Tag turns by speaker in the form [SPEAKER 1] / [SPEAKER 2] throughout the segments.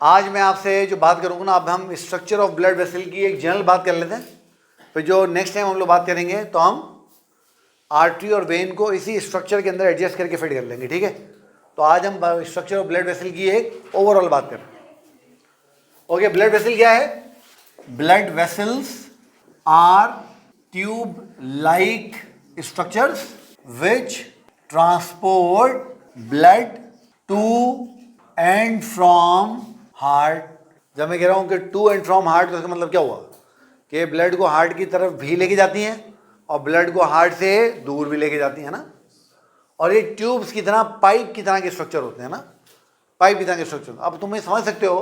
[SPEAKER 1] आज मैं आपसे जो बात करूँगा ना, अब हम स्ट्रक्चर ऑफ ब्लड वेसल की एक जनरल बात कर लेते हैं। फिर जो नेक्स्ट टाइम हम लोग बात करेंगे तो हम आर्टरी और वेन को इसी स्ट्रक्चर के अंदर एडजस्ट करके फिट कर लेंगे, ठीक है। तो आज हम स्ट्रक्चर ऑफ ब्लड वेसल की एक ओवरऑल बात करें। ओके, ब्लड वेसल क्या है? Blood vessels are tube like structures which transport blood to and from heart. जब मैं कह रहा हूँ कि टू एंड फ्रॉम हार्ट, तो इसका मतलब क्या हुआ कि ब्लड को हार्ट की तरफ भी लेके जाती हैं और ब्लड को हार्ट से दूर भी लेके जाती है ना। और ये ट्यूब्स की तरह, पाइप की तरह के स्ट्रक्चर होते हैं ना, पाइप की तरह के स्ट्रक्चर। अब तुम ये समझ सकते हो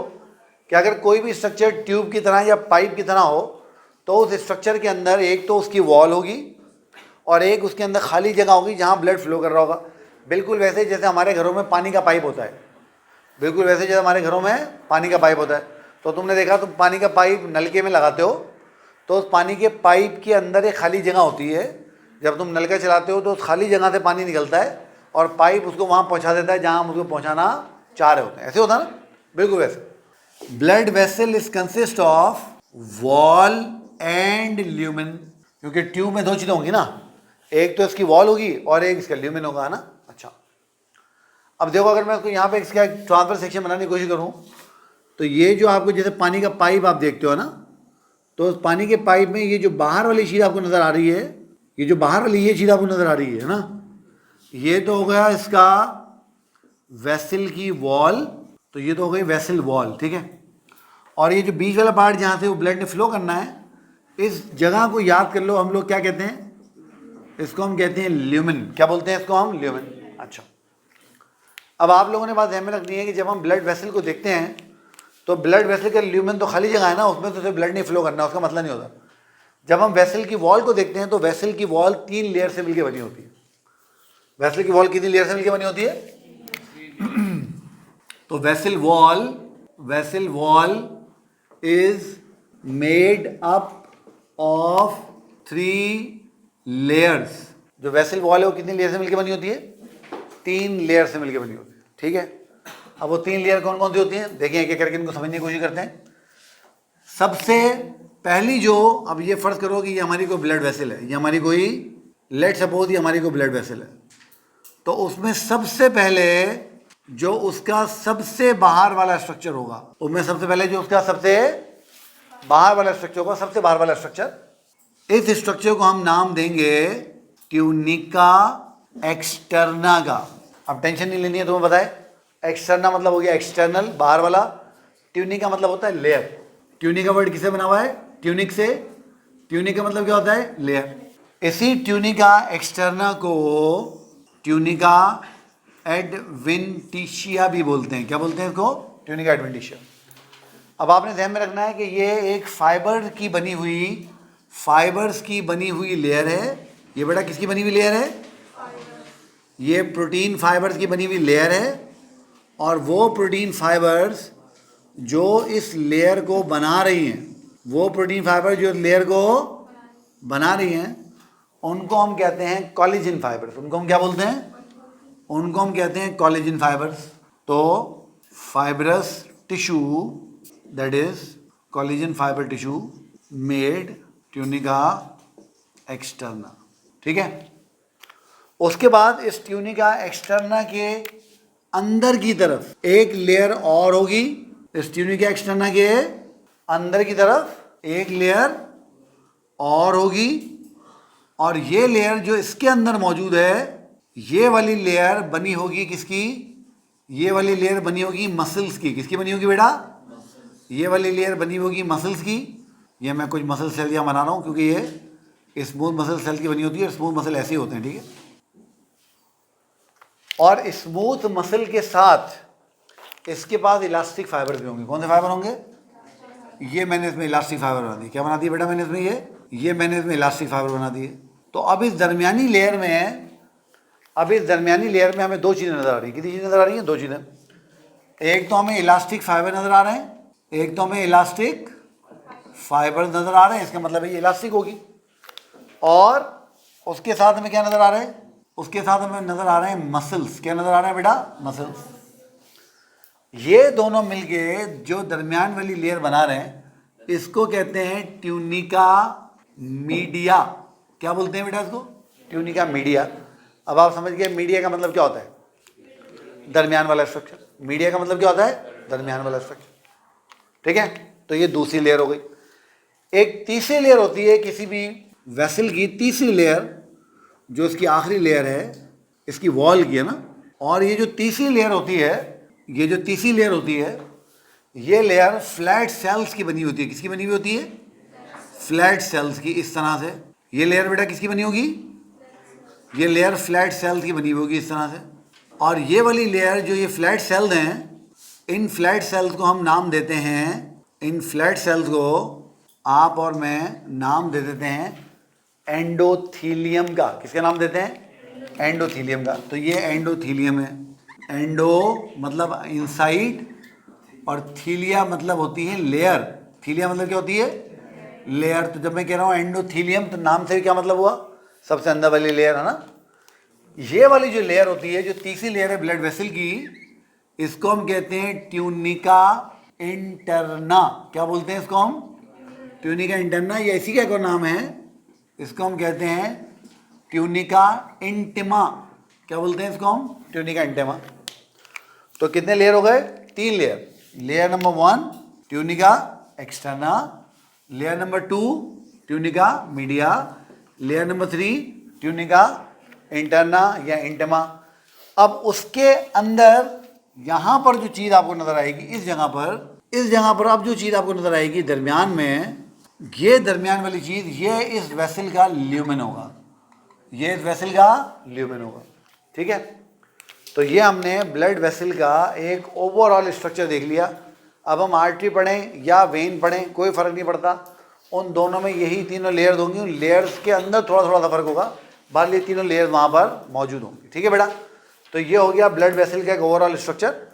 [SPEAKER 1] कि अगर कोई भी स्ट्रक्चर ट्यूब की तरह या पाइप की तरह हो तो उस स्ट्रक्चर के अंदर एक तो उसकी वॉल होगी और एक उसके अंदर खाली जगह होगी जहाँ ब्लड फ्लो कर रहा होगा। बिल्कुल वैसे जैसे हमारे घरों में पानी का पाइप होता है, बिल्कुल वैसे जैसे हमारे घरों में पानी का पाइप होता है। तो तुमने देखा, तुम पानी का पाइप नलके में लगाते हो तो उस पानी के पाइप के अंदर एक खाली जगह होती है। जब तुम नलका चलाते हो तो उस खाली जगह से पानी निकलता है और पाइप उसको वहाँ पहुँचा देता है जहाँ हम उसको पहुँचाना चाह रहे होते हैं। ऐसे होता है ना, बिल्कुल वैसे। Blood vessel is consist of wall and lumen, क्योंकि ट्यूब में दो चीज़ें होंगी ना, एक तो इसकी वॉल होगी और एक इसका ल्यूमेन होगा ना। अच्छा, अब देखो, अगर मैं इसको यहाँ पे इसका ट्रांसफर सेक्शन बनाने की कोशिश करूँ तो ये जो आपको जैसे पानी का पाइप आप देखते हो ना, तो उस पानी के पाइप में ये जो बाहर वाली चीज़ आपको नज़र आ रही है, ये जो बाहर वाली ये चीज़ आपको नज़र आ रही है ना, ये तो हो गया इसका वेसल की वॉल, तो ये तो हो गई वेसल वॉल, ठीक है। और ये जो बीच वाला पार्ट जहाँ से वो ब्लड ने फ्लो करना है, इस जगह को याद कर लो। हम लोग क्या कहते हैं इसको? हम कहते हैं ल्यूमेन। क्या बोलते हैं इसको हम? ल्यूमेन। अच्छा, अब आप लोगों ने बात ध्यान में रखनी है कि जब हम ब्लड वेसल को देखते हैं तो ब्लड वेसल का ल्यूमेन तो खाली जगह है ना, उसमें तो सिर्फ ब्लड नहीं फ्लो करना, उसका मतलब नहीं होता। जब हम वेसल की वॉल को देखते हैं तो वेसल की वॉल 3 लेयर से मिलकर बनी होती है। वेसल की वॉल कितनी लेयर से मिलकर बनी होती है? तो vessel wall is made up of 3 layers. जो वेसल वॉल है वो कितनी लेयर से मिलकर बनी होती है? 3 लेयर से मिलकर बनी होती है, ठीक है। अब वो 3 लेयर कौन कौन सी होती हैं, देखिए एक एक करके इनको समझने की कोशिश करते हैं। सबसे पहली जो, अब ये फर्ज करो कि ये हमारी कोई ब्लड वेसल है, ये हमारी कोई, लेट सपोज ये हमारी कोई ब्लड वेसल है, तो उसमें सबसे पहले जो उसका सबसे बाहर वाला स्ट्रक्चर होगा, उसमें सबसे पहले जो उसका सबसे बाहर वाला स्ट्रक्चर होगा, सबसे बाहर वाला स्ट्रक्चर, इस स्ट्रक्चर को हम नाम देंगे ट्यूनिका एक्सटर्ना का। अब टेंशन नहीं लेनी है, तुम्हें बताए एक्सटर्ना मतलब हो गया एक्सटर्नल, बाहर वाला। ट्यूनिक का मतलब होता है लेयर। ट्यूनिक का वर्ड किससे बना हुआ है? ट्यूनिक से। ट्यूनिक का मतलब क्या होता है? लेयर। इसी ट्यूनिका एक्सटर्ना को ट्यूनिका एडवेंटिशिया भी बोलते हैं। क्या बोलते हैं इसको? Tunica adventitia. अब आपने ध्यान में रखना है कि ये एक फाइबर्स की बनी हुई लेयर है। ये बेटा किसकी बनी हुई लेयर है? ये प्रोटीन फाइबर्स की बनी हुई लेयर है। और वो प्रोटीन फाइबर्स जो इस लेयर को बना रही हैं, वो प्रोटीन फाइबर जो लेयर को बना रही हैं, उनको हम कहते हैं कोलेजन फाइबर्स। उनको हम क्या बोलते हैं? उनको हम कहते हैं कोलेजन फाइबर्स। तो fibrous tissue, that is collagen fibre tissue made tunica externa, ठीक है। उसके बाद इस ट्यूनिका एक्सटर्ना के अंदर की तरफ एक लेयर और होगी। इस ट्यूनिका एक्सटर्ना के अंदर की तरफ एक लेयर और होगी, और ये लेयर जो इसके अंदर मौजूद है, ये वाली लेयर बनी होगी किसकी? ये वाली लेयर बनी होगी मसल्स की। किसकी बनी होगी बेटा? ये वाली लेयर बनी होगी मसल्स की। ये मैं कुछ मसल सेल यहाँ बना रहा हूँ क्योंकि ये स्मूथ मसल सेल की बनी होती है। स्मूथ मसल ऐसे ही होते हैं, ठीक है। और स्मूथ मसल के साथ इसके पास इलास्टिक फाइबर भी होंगे। कौन से फाइबर होंगे? ये मैंने इसमें इलास्टिक फाइबर बना दी। क्या बना दिया बेटा मैंने इसमें? ये मैंने इसमें इलास्टिक फाइबर बना दिए। तो अब इस दरमियानी लेयर में हमें 2 चीज़ें नज़र आ रही हैं। कितनी चीज़ें नज़र आ रही हैं? 2 चीज़ें। एक तो हमें इलास्टिक फाइबर नज़र आ रहे हैं, एक तो हमें इलास्टिक फाइबर नज़र आ रहे हैं। इसका मतलब है ये इलास्टिक होगी। और उसके साथ हमें क्या नज़र आ रहे हैं? उसके साथ हमें नज़र आ रहे हैं मसल्स। क्या नज़र आ रहे हैं बेटा? मसल्स। ये दोनों मिलके जो दरमियान वाली लेयर बना रहे हैं इसको कहते हैं ट्यूनिका मीडिया। क्या बोलते हैं बेटा इसको? Tunica media. अब आप समझ गए मीडिया का मतलब क्या होता है? दरमियान वाला स्ट्रक्चर। मीडिया का मतलब क्या होता है? दरमियान वाला स्ट्रक्चर। ठीक है, तो ये दूसरी लेयर हो गई। एक तीसरी लेयर होती है किसी भी वेसल की, तीसरी लेयर जो इसकी आखिरी लेयर है इसकी वॉल की है ना। और ये जो तीसरी लेयर होती है, ये जो तीसरी लेयर होती है, ये लेयर फ्लैट सेल्स की बनी होती है। किसकी बनी हुई होती है? फ्लैट सेल्स की। इस तरह से ये लेयर बेटा किसकी बनी होगी? ये लेयर फ्लैट सेल्स की बनी हुई होगी इस तरह से। और ये वाली लेयर जो ये फ्लैट सेल्स हैं, इन फ्लैट सेल्स को हम नाम देते हैं, इन फ्लैट सेल्स को आप और मैं नाम दे देते हैं एंडोथीलियम का। किसका नाम देते हैं? एंडोथीलियम का। तो ये एंडोथीलियम है। एंडो मतलब इनसाइड और थीलिया मतलब होती है लेयर। थीलिया मतलब क्या होती है? लेयर। तो जब मैं कह रहा हूँ एंडोथीलियम तो नाम से क्या मतलब हुआ? सबसे अंदर वाली लेयर है ना। ये वाली जो लेयर होती है, जो तीसरी लेयर है ब्लड वेसल की, इसको हम कहते हैं ट्यूनिका इंटरना। क्या बोलते हैं इसको हम? Tunica interna. ये इसी का एक और नाम है, इसको हम कहते हैं ट्यूनिका इंटिमा। क्या बोलते हैं इसको हम? Tunica intima. तो कितने लेयर हो गए? 3 layer. Layer number 1 tunica externa, layer number 2 tunica media, layer number 3 tunica interna या इंटिमा। अब उसके अंदर यहाँ पर जो चीज़ आपको नजर आएगी, इस जगह पर अब जो चीज़ आपको नजर आएगी दरमियान में, ये दरमियान वाली चीज़, ये इस वेसल का ल्यूमेन होगा। ये इस वेसल का ल्यूमेन होगा। ठीक है, तो ये हमने ब्लड वेसल का एक ओवरऑल स्ट्रक्चर देख लिया। अब हम आर्टरी पढ़ें या वेन पढ़ें कोई फ़र्क नहीं पड़ता, उन दोनों में यही तीनों लेयर्स होंगी। उन लेयर्स के अंदर थोड़ा थोड़ा सा फर्क होगा, बाकी तीनों लेयर्स वहाँ पर मौजूद होंगी। ठीक है बेटा, तो ये हो गया ब्लड वेसल का एक ओवरऑल स्ट्रक्चर।